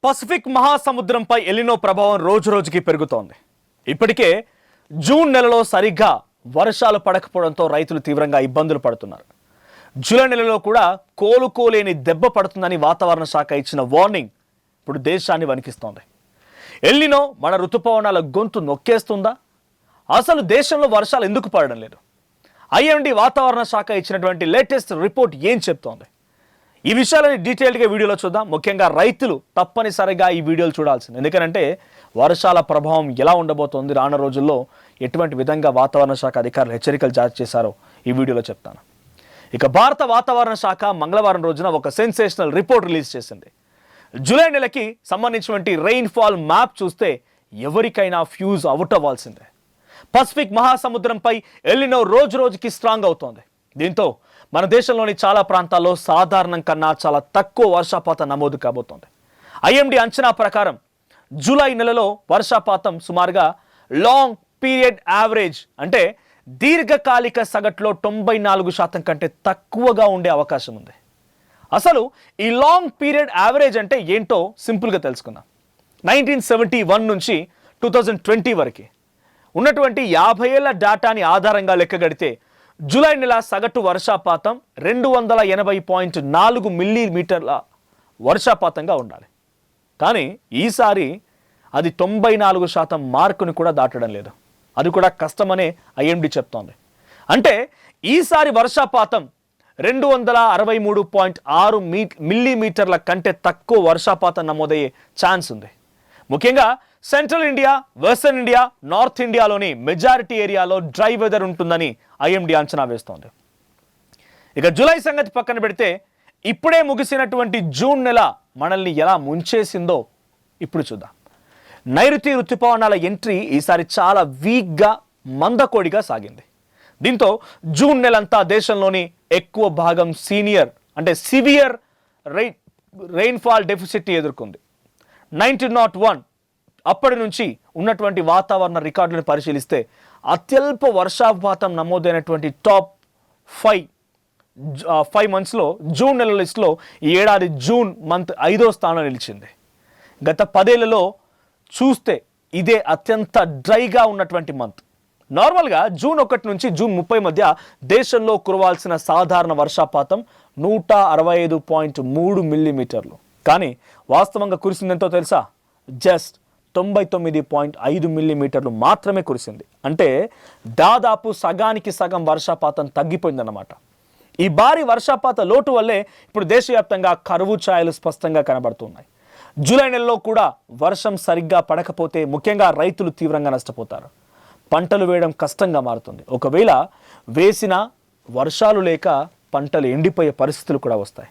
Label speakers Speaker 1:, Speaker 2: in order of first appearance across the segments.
Speaker 1: Pacific మహాసముద్రంపై ఎలినో ప్రభావం రోజురోజుకి పెరుగుతోంది. ఇప్పటికే జూన్ నెలలో సరిగ్గా వర్షాలు పడకపోవడంతో రైతులు తీవ్రంగా ఇబ్బందులు పడుతున్నారు. జూలై నెలలో కూడా కోలుకోలేని దెబ్బ పడుతుందని వాతావరణ శాఖ ఇచ్చిన వార్నింగ్ ఇప్పుడు దేశాన్ని వణికిస్తోంది. ఎలినో మన ఋతుపవనాల గొంతు నొక్కేస్తుందా? అసలు దేశంలో వర్షాలు ఎందుకు పడడం లేదు? ఐఎండీ వాతావరణ శాఖ ఇచ్చినటువంటి లేటెస్ట్ రిపోర్ట్ ఏం చెప్తోంది? ఈ విషయాలని డీటెయిల్డ్గా వీడియోలో చూద్దాం. ముఖ్యంగా రైతులు తప్పనిసరిగా ఈ వీడియోలు చూడాల్సింది. ఎందుకంటే వర్షాల ప్రభావం ఎలా ఉండబోతోంది, రానున్న రోజుల్లో ఎటువంటి విధంగా వాతావరణ శాఖ అధికారులు హెచ్చరికలు జారీ చేశారో ఈ వీడియోలో చెప్తాను. ఇక భారత వాతావరణ శాఖ మంగళవారం రోజున ఒక సెన్సేషనల్ రిపోర్ట్ రిలీజ్ చేసింది. జూలై నెలకి సంబంధించినటువంటి రెయిన్ఫాల్ మ్యాప్ చూస్తే ఎవరికైనా ఫ్యూజ్ అవుట్ అవ్వాల్సిందే. పసిఫిక్ మహాసముద్రంపై ఎలినో రోజు రోజుకి స్ట్రాంగ్ అవుతోంది. దీంతో మన దేశంలోని చాలా ప్రాంతాల్లో సాధారణం కన్నా చాలా తక్కువ వర్షపాతం నమోదు కాబోతోంది. ఐఎండీ అంచనా ప్రకారం జూలై నెలలో వర్షపాతం సుమారుగా లాంగ్ పీరియడ్ యావరేజ్ అంటే దీర్ఘకాలిక సగటులో 94% కంటే తక్కువగా ఉండే అవకాశం ఉంది. అసలు ఈ లాంగ్ పీరియడ్ యావరేజ్ అంటే ఏంటో సింపుల్గా తెలుసుకుందాం. 1971 నుంచి 2020 వరకు ఉన్నటువంటి 50 ఏళ్ల డేటాని ఆధారంగా లెక్కగడితే జూలై నెల సగటు వర్షపాతం 280.4 మిల్లీమీటర్ల వర్షపాతంగా ఉండాలి. కానీ ఈసారి అది 94% మార్కుని కూడా దాటడం లేదు. అది కూడా కష్టమనే ఐఎండీ చెప్తోంది. అంటే ఈసారి వర్షపాతం 263.6 మిల్లీమీటర్ల కంటే తక్కువ వర్షపాతం నమోదయ్యే ఛాన్స్ ఉంది. ముఖ్యంగా central India, western India, north ఇండియాలోని మెజారిటీ ఏరియాలో డ్రై వెదర్ ఉంటుందని ఐఎండీ అంచనా వేస్తోంది. ఇక జూలై సంగతి పక్కన పెడితే ఇప్పుడే ముగిసినటువంటి జూన్ నెల మనల్ని ఎలా ముంచేసిందో ఇప్పుడు చూద్దాం. నైరుతి ఋతుపవనాల ఎంట్రీ ఈసారి చాలా వీక్గా మందకోడిగా సాగింది. దీంతో జూన్ నెలంతా దేశంలోని ఎక్కువ భాగం సివియర్ రెయిన్ఫాల్ డెఫిసిట్ని ఎదుర్కొంది. 1901 అప్పటి నుంచి ఉన్నటువంటి వాతావరణ రికార్డులను పరిశీలిస్తే అత్యల్ప వర్షపాతం నమోదైనటువంటి టాప్ 5 మంత్స్లో జూన్ నెల లిస్టులో ఈ ఏడాది జూన్ మంత్ 5వ స్థానంలో నిలిచింది. గత 10 ఏళ్లలో చూస్తే ఇదే అత్యంత డ్రైగా ఉన్నటువంటి మంత్. నార్మల్గా జూన్ 1 నుంచి జూన్ 30 మధ్య దేశంలో కురవాల్సిన సాధారణ వర్షపాతం 165.3 మిల్లీమీటర్లు. కానీ వాస్తవంగా కురిసిందెంతో తెలుసా? జస్ట్ 99.5 మిల్లీమీటర్లు మాత్రమే కురిసింది. అంటే దాదాపు సగానికి సగం వర్షపాతం తగ్గిపోయిందన్నమాట. ఈ భారీ వర్షపాత లోటు వల్లే ఇప్పుడు దేశవ్యాప్తంగా కరువు ఛాయలు స్పష్టంగా కనబడుతున్నాయి. జూలై నెలలో కూడా వర్షం సరిగ్గా పడకపోతే ముఖ్యంగా రైతులు తీవ్రంగా నష్టపోతారు. పంటలు వేయడం కష్టంగా మారుతుంది. ఒకవేళ వేసిన వర్షాలు లేక పంటలు ఎండిపోయే పరిస్థితులు కూడా వస్తాయి.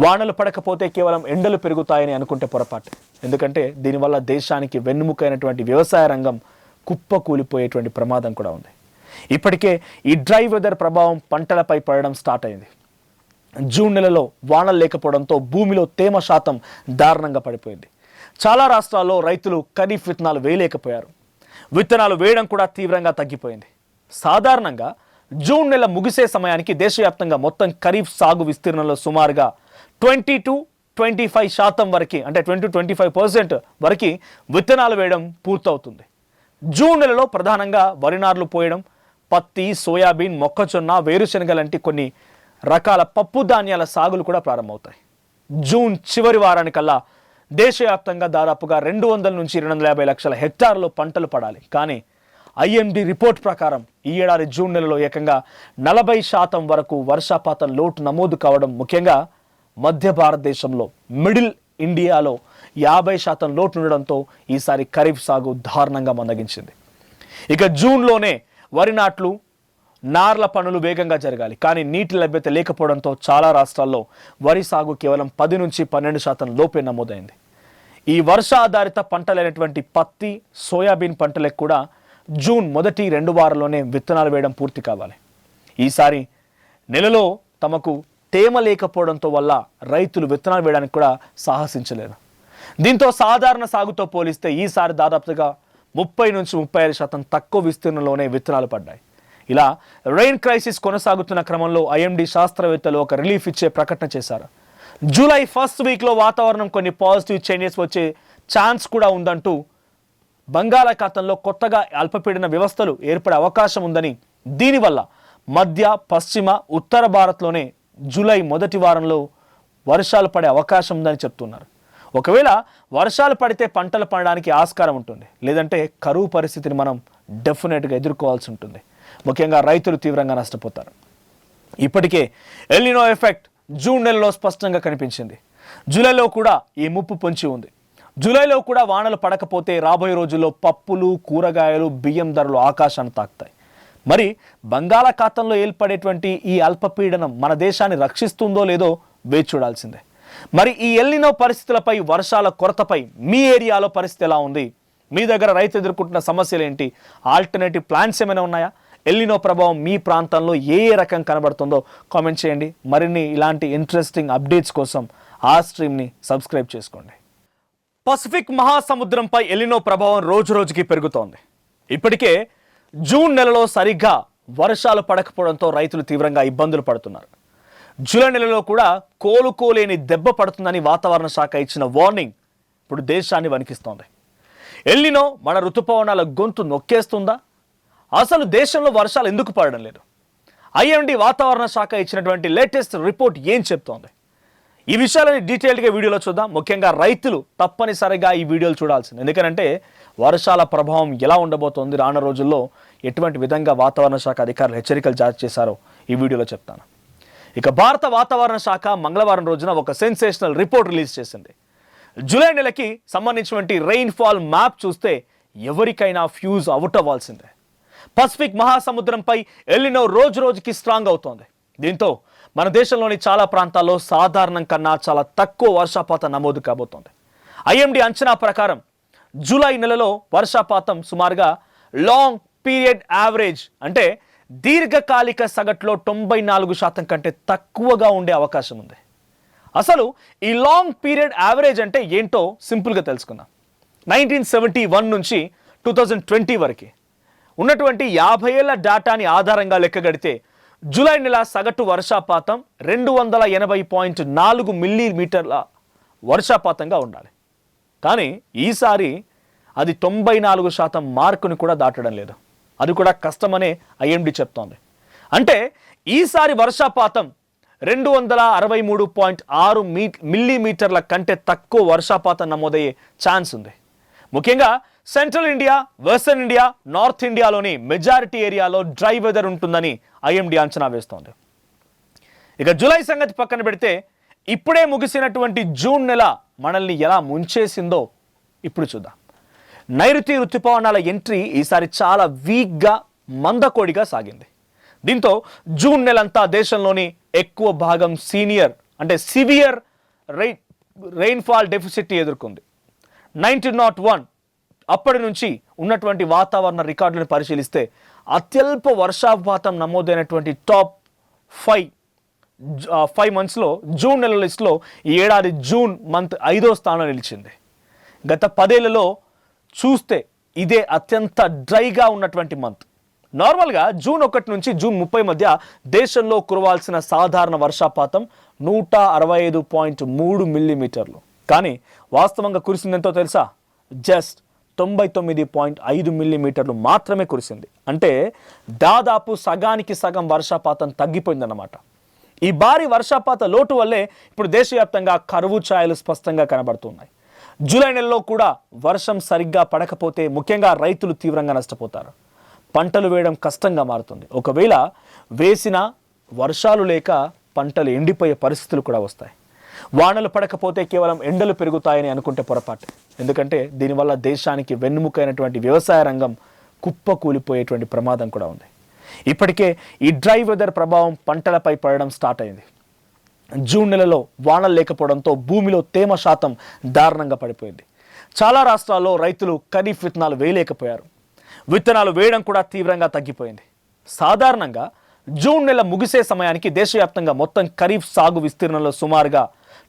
Speaker 1: వానలు పడకపోతే కేవలం ఎండలు పెరుగుతాయని అనుకుంటే పొరపాటు. ఎందుకంటే దీనివల్ల దేశానికి వెన్నుముకైనటువంటి వ్యవసాయ రంగం కుప్పకూలిపోయేటువంటి ప్రమాదం కూడా ఉంది. ఇప్పటికే ఈ డ్రై వెదర్ ప్రభావం పంటలపై పడడం స్టార్ట్ అయింది. జూన్ నెలలో వానలు లేకపోవడంతో భూమిలో తేమ శాతం దారుణంగా పడిపోయింది. చాలా రాష్ట్రాల్లో రైతులు ఖరీఫ్ విత్తనాలు వేయలేకపోయారు. విత్తనాలు వేయడం కూడా తీవ్రంగా తగ్గిపోయింది. సాధారణంగా జూన్ నెల ముగిసే సమయానికి దేశవ్యాప్తంగా మొత్తం ఖరీఫ్ సాగు విస్తీర్ణంలో సుమారుగా 20-25% వరకు అంటే 20-25% వరకు విత్తనాలు వేయడం పూర్తవుతుంది. జూన్ నెలలో ప్రధానంగా వరి నార్లు పోయడం, పత్తి, సోయాబీన్, మొక్కజొన్న, వేరుశనగ లాంటి కొన్ని రకాల పప్పు ధాన్యాల సాగులు కూడా ప్రారంభమవుతాయి. జూన్ చివరి వారానికల్లా దేశవ్యాప్తంగా దాదాపుగా 200 నుంచి 250 లక్షల హెక్టార్లు పంటలు పడాలి. కానీ ఐఎండీ రిపోర్ట్ ప్రకారం ఈ ఏడాది జూన్ నెలలో ఏకంగా 40% వరకు వర్షపాతం లోటు నమోదు కావడం, ముఖ్యంగా మధ్య భారతదేశంలో మిడిల్ ఇండియాలో 50% లోటు ఉండడంతో ఈసారి ఖరీఫ్ సాగు దారుణంగా మందగించింది. ఇక జూన్లోనే వరి నాట్లు, నార్ల పనులు వేగంగా జరగాలి. కానీ నీటి లభ్యత లేకపోవడంతో చాలా రాష్ట్రాల్లో వరి సాగు కేవలం 10 నుంచి 12% లోపే నమోదైంది. ఈ వర్షాధారిత పంటలైనటువంటి పత్తి, సోయాబీన్ పంటలకు కూడా జూన్ మొదటి 2 వారాల్లోనే విత్తనాలు వేయడం పూర్తి కావాలి. ఈసారి నెలలో తమకు తేమ లేకపోవడంతో వల్ల రైతులు విత్తనాలు వేయడానికి కూడా సాహసించలేరు. దీంతో సాధారణ సాగుతో పోలిస్తే ఈసారి దాదాపుగా 30 నుంచి 35% తక్కువ విస్తీర్ణంలోనే విత్తనాలు పడ్డాయి. ఇలా రెయిన్ క్రైసిస్ కొనసాగుతున్న క్రమంలో ఐఎండీ శాస్త్రవేత్తలు ఒక రిలీఫ్ ఇచ్చే ప్రకటన చేశారు. జూలై ఫస్ట్ వీక్లో వాతావరణం కొన్ని పాజిటివ్ చేంజెస్ వచ్చే ఛాన్స్ కూడా ఉందంటూ బంగాళాఖాతంలో కొత్తగా అల్పపీడన వ్యవస్థలు ఏర్పడే అవకాశం ఉందని, దీనివల్ల మధ్య పశ్చిమ ఉత్తర భారత్లోనే జూలై మొదటి వారంలో వర్షాలు పడే అవకాశం ఉందని చెప్తున్నారు. ఒకవేళ వర్షాలు పడితే పంటలు పండడానికి ఆస్కారం ఉంటుంది, లేదంటే కరువు పరిస్థితిని మనం డెఫినెట్గా ఎదుర్కోవాల్సి ఉంటుంది. ముఖ్యంగా రైతులు తీవ్రంగా నష్టపోతారు. ఇప్పటికే ఎల్నినో ఎఫెక్ట్ జూన్ నెలలో స్పష్టంగా కనిపించింది. జూలైలో కూడా ఈ ముప్పు పొంచి ఉంది. జూలైలో కూడా వానలు పడకపోతే రాబోయే రోజుల్లో పప్పులు, కూరగాయలు, బియ్యం ధరలు ఆకాశాన్ని తాకుతాయి. మరి బంగాళాఖాతంలో ఏర్పడేటువంటి ఈ అల్పపీడనం మన దేశాన్ని రక్షిస్తుందో లేదో వేచి చూడాల్సిందే. మరి ఈ ఎల్నినో పరిస్థితులపై, వర్షాల కొరతపై మీ ఏరియాలో పరిస్థితి ఎలా ఉంది? మీ దగ్గర రైతు ఎదుర్కొంటున్న సమస్యలు ఏంటి? ఆల్టర్నేటివ్ ప్లాన్స్ ఏమైనా ఉన్నాయా? ఎల్నినో ప్రభావం మీ ప్రాంతంలో ఏ రకం కనబడుతుందో కామెంట్ చేయండి. మరిన్ని ఇలాంటి ఇంట్రెస్టింగ్ అప్డేట్స్ కోసం ఆ స్ట్రీమ్ని సబ్స్క్రైబ్ చేసుకోండి. పసిఫిక్ మహాసముద్రంపై ఎల్నినో ప్రభావం రోజు రోజుకి పెరుగుతోంది. ఇప్పటికే జూన్ నెలలో సరిగ్గా వర్షాలు పడకపోవడంతో రైతులు తీవ్రంగా ఇబ్బందులు పడుతున్నారు. జూలై నెలలో కూడా కోలుకోలేని దెబ్బ పడుతుందని వాతావరణ శాఖ ఇచ్చిన వార్నింగ్ ఇప్పుడు దేశాన్ని వణికిస్తోంది. ఎల్నినో మన ఋతుపవనాల గొంతు నొక్కేస్తుందా? అసలు దేశంలో వర్షాలు ఎందుకు పడడం లేదు? ఐఎండీ వాతావరణ శాఖ ఇచ్చినటువంటి లేటెస్ట్ రిపోర్ట్ ఏం చెప్తోంది? ఈ విషయాలని డీటెయిల్డ్గా వీడియోలో చూద్దాం. ముఖ్యంగా రైతులు తప్పనిసరిగా ఈ వీడియోలు చూడాల్సింది. ఎందుకంటే వర్షాల ప్రభావం ఎలా ఉండబోతోంది, రానున్న రోజుల్లో ఎటువంటి విధంగా వాతావరణ శాఖ అధికారులు హెచ్చరికలు జారీ చేశారో ఈ వీడియోలో చెప్తాను. ఇక భారత వాతావరణ శాఖ మంగళవారం రోజున ఒక సెన్సేషనల్ రిపోర్ట్ రిలీజ్ చేసింది. జూలై నెలకి సంబంధించినటువంటి రెయిన్ఫాల్ మ్యాప్ చూస్తే ఎవరికైనా ఫ్యూజ్ అవుట్ అవ్వాల్సిందే. పసిఫిక్ మహాసముద్రంపై ఎల్నినో రోజు రోజుకి స్ట్రాంగ్ అవుతోంది. దీంతో మన దేశంలోని చాలా ప్రాంతాల్లో సాధారణం కన్నా చాలా తక్కువ వర్షపాతం నమోదు కాబోతోంది. ఐఎండీ అంచనా ప్రకారం జూలై నెలలో వర్షపాతం సుమారుగా లాంగ్ పీరియడ్ యావరేజ్ అంటే దీర్ఘకాలిక సగటులో 94% కంటే తక్కువగా ఉండే అవకాశం ఉంది. అసలు ఈ లాంగ్ పీరియడ్ యావరేజ్ అంటే ఏంటో సింపుల్గా తెలుసుకుందాం. 1971 నుంచి 2020 వరకు ఉన్నటువంటి 50 ఏళ్ల డేటాని ఆధారంగా లెక్కగడితే జూలై నెల సగటు వర్షపాతం 280.4 మిల్లీమీటర్ల వర్షపాతంగా ఉండాలి. కానీ ఈసారి అది 94% మార్కుని కూడా దాటడం లేదు. అది కూడా కష్టమనే ఐఎండీ చెప్తోంది. అంటే ఈసారి వర్షపాతం 263.6 మిల్లీమీటర్ల కంటే తక్కువ వర్షపాతం నమోదయ్యే ఛాన్స్ ఉంది. ముఖ్యంగా central India, western India, north ఇండియాలోని మెజారిటీ ఏరియాలో డ్రై వెదర్ ఉంటుందని ఐఎండీ అంచనా వేస్తోంది. ఇక జూలై సంగతి పక్కన పెడితే ఇప్పుడే ముగిసినటువంటి జూన్ నెల మనల్ని ఎలా ముంచేసిందో ఇప్పుడు చూద్దాం. నైరుతి ఋతుపవనాల ఎంట్రీ ఈసారి చాలా వీక్గా, మందకోడిగా సాగింది. దీంతో జూన్ నెలంతా దేశంలోని ఎక్కువ భాగం సివియర్ రెయిన్ఫాల్ డెఫిసిట్ని ఎదుర్కొంది. 1901 అప్పటి నుంచి ఉన్నటువంటి వాతావరణ రికార్డులను పరిశీలిస్తే అత్యల్ప వర్షపాతం నమోదైనటువంటి టాప్ 5 మంత్స్లో జూన్ నెల లిస్టులో ఈ ఏడాది జూన్ మంత్ 5వ స్థానం నిలిచింది. గత 10 ఏళ్లలో చూస్తే ఇదే అత్యంత డ్రైగా ఉన్నటువంటి మంత్. నార్మల్గా జూన్ 1 నుంచి జూన్ 30 మధ్య దేశంలో కురవాల్సిన సాధారణ వర్షపాతం 165.3 మిల్లీమీటర్లు. కానీ వాస్తవంగా కురిసిందెంతో తెలుసా? జస్ట్ 99.5 మిల్లీమీటర్లు మాత్రమే కురిసింది. అంటే దాదాపు సగానికి సగం వర్షపాతం తగ్గిపోయిందన్నమాట. ఈ భారీ వర్షపాత లోటు వల్లే ఇప్పుడు దేశవ్యాప్తంగా కరువు ఛాయలు స్పష్టంగా కనబడుతున్నాయి. జూలై నెలలో కూడా వర్షం సరిగ్గా పడకపోతే ముఖ్యంగా రైతులు తీవ్రంగా నష్టపోతారు. పంటలు వేయడం కష్టంగా మారుతుంది. ఒకవేళ వేసిన వర్షాలు లేక పంటలు ఎండిపోయే పరిస్థితులు కూడా వస్తాయి. వానలు పడకపోతే కేవలం ఎండలు పెరుగుతాయని అనుకుంటే పొరపాటు. ఎందుకంటే దీనివల్ల దేశానికి వెన్నుముకైనటువంటి వ్యవసాయ రంగం కుప్పకూలిపోయేటువంటి ప్రమాదం కూడా ఉంది. ఇప్పటికే ఈ డ్రై వెదర్ ప్రభావం పంటలపై పడడం స్టార్ట్ అయింది. జూన్ నెలలో వానలు లేకపోవడంతో భూమిలో తేమ శాతం దారుణంగా పడిపోయింది. చాలా రాష్ట్రాల్లో రైతులు ఖరీఫ్ విత్తనాలు వేయలేకపోయారు. విత్తనాలు వేయడం కూడా తీవ్రంగా తగ్గిపోయింది. సాధారణంగా జూన్ నెల ముగిసే సమయానికి దేశవ్యాప్తంగా మొత్తం ఖరీఫ్ సాగు విస్తీర్ణంలో సుమారుగా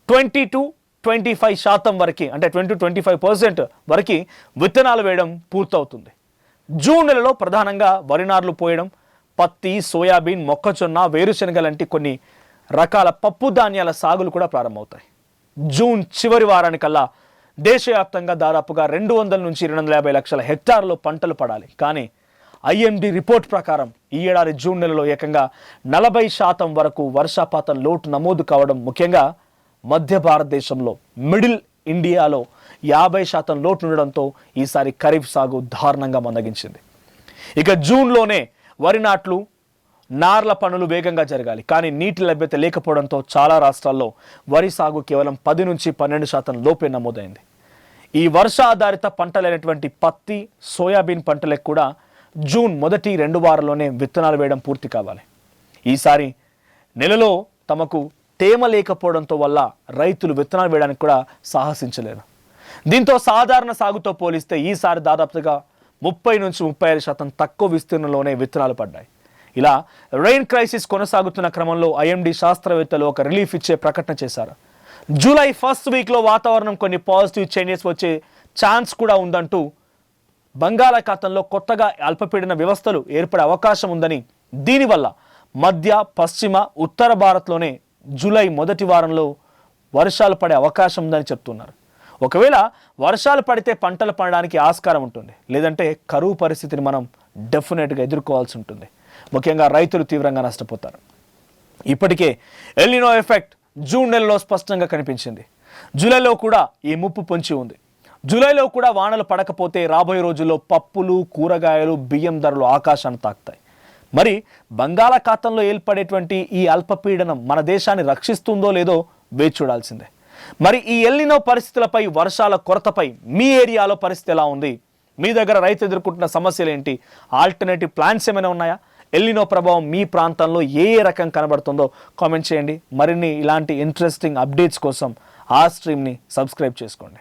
Speaker 1: 20-25% వరకు, అంటే 20-25% వరకు విత్తనాలు వేయడం పూర్తవుతుంది. జూన్ నెలలో ప్రధానంగా వరి నార్లు పోయడం, పత్తి, సోయాబీన్, మొక్కజొన్న, వేరుశనగ లాంటి కొన్ని రకాల పప్పు ధాన్యాల సాగులు కూడా ప్రారంభమవుతాయి. జూన్ చివరి వారానికల్లా దేశవ్యాప్తంగా దాదాపుగా 200 నుంచి 250 లక్షల హెక్టార్లో పంటలు పడాలి. కానీ IMD రిపోర్ట్ ప్రకారం ఈ ఏడాది జూన్ నెలలో ఏకంగా 40% వరకు వర్షపాతం లోటు నమోదు కావడం, ముఖ్యంగా మధ్య భారతదేశంలో మిడిల్ ఇండియాలో 50% లోటు ఉండడంతో ఈసారి ఖరీఫ్ సాగు దారుణంగా మందగించింది. ఇక జూన్లోనే వరి నాట్లు, నార్ల పనులు వేగంగా జరగాలి. కానీ నీటి లభ్యత లేకపోవడంతో చాలా రాష్ట్రాల్లో వరి సాగు కేవలం 10 నుంచి 12% లోపే నమోదైంది. ఈ వర్ష ఆధారిత పంటలైనటువంటి పత్తి, సోయాబీన్ పంటలకు కూడా జూన్ మొదటి 2 వారాల్లోనే విత్తనాలు వేయడం పూర్తి కావాలి. ఈసారి నెలలో తమకు తేమ లేకపోవడంతో వల్ల రైతులు విత్తనాలు వేయడానికి కూడా సాహసించలేరు. దీంతో సాధారణ సాగుతో పోలిస్తే ఈసారి దాదాపుగా 30 నుంచి 35% తక్కువ విస్తీర్ణంలోనే విత్తనాలు పడ్డాయి. ఇలా రెయిన్ క్రైసిస్ కొనసాగుతున్న క్రమంలో IMD శాస్త్రవేత్తలు ఒక రిలీఫ్ ఇచ్చే ప్రకటన చేశారు. జూలై ఫస్ట్ వీక్లో వాతావరణం కొన్ని పాజిటివ్ చేంజెస్ వచ్చే ఛాన్స్ కూడా ఉందంటూ బంగాళాఖాతంలో కొత్తగా అల్పపీడన వ్యవస్థలు ఏర్పడే అవకాశం ఉందని, దీనివల్ల మధ్య, పశ్చిమ, ఉత్తర భారత్లోనే జూలై మొదటి వారంలో వర్షాలు పడే అవకాశం ఉందని చెప్తున్నారు. ఒకవేళ వర్షాలు పడితే పంటలు పండడానికి ఆస్కారం ఉంటుంది, లేదంటే కరువు పరిస్థితిని మనం డెఫినెట్గా ఎదుర్కోవాల్సి ఉంటుంది. ముఖ్యంగా రైతులు తీవ్రంగా నష్టపోతారు. ఇప్పటికే ఎల్నినో ఎఫెక్ట్ జూన్ నెలలో స్పష్టంగా కనిపించింది. జూలైలో కూడా ఈ ముప్పు పొంచి ఉంది. జూలైలో కూడా వానలు పడకపోతే రాబోయే రోజుల్లో పప్పులు, కూరగాయలు, బియ్యం ధరలు ఆకాశాన్ని తాకుతాయి. మరి బంగాళాఖాతంలో ఏర్పడేటువంటి ఈ అల్పపీడనం మన దేశాన్ని రక్షిస్తుందో లేదో వేచి చూడాల్సిందే. మరి ఈ ఎల్నినో పరిస్థితులపై, వర్షాల కొరతపై మీ ఏరియాలో పరిస్థితి ఎలా ఉంది? మీ దగ్గర రైతు ఎదుర్కొంటున్న సమస్యలు ఏంటి? ఆల్టర్నేటివ్ ప్లాన్స్ ఏమైనా ఉన్నాయా? ఎల్నినో ప్రభావం మీ ప్రాంతంలో ఏ రకం కనబడుతుందో కామెంట్ చేయండి. మరిన్ని ఇలాంటి ఇంట్రెస్టింగ్ అప్డేట్స్ కోసం ఆ స్ట్రీమ్ని సబ్స్క్రైబ్ చేసుకోండి.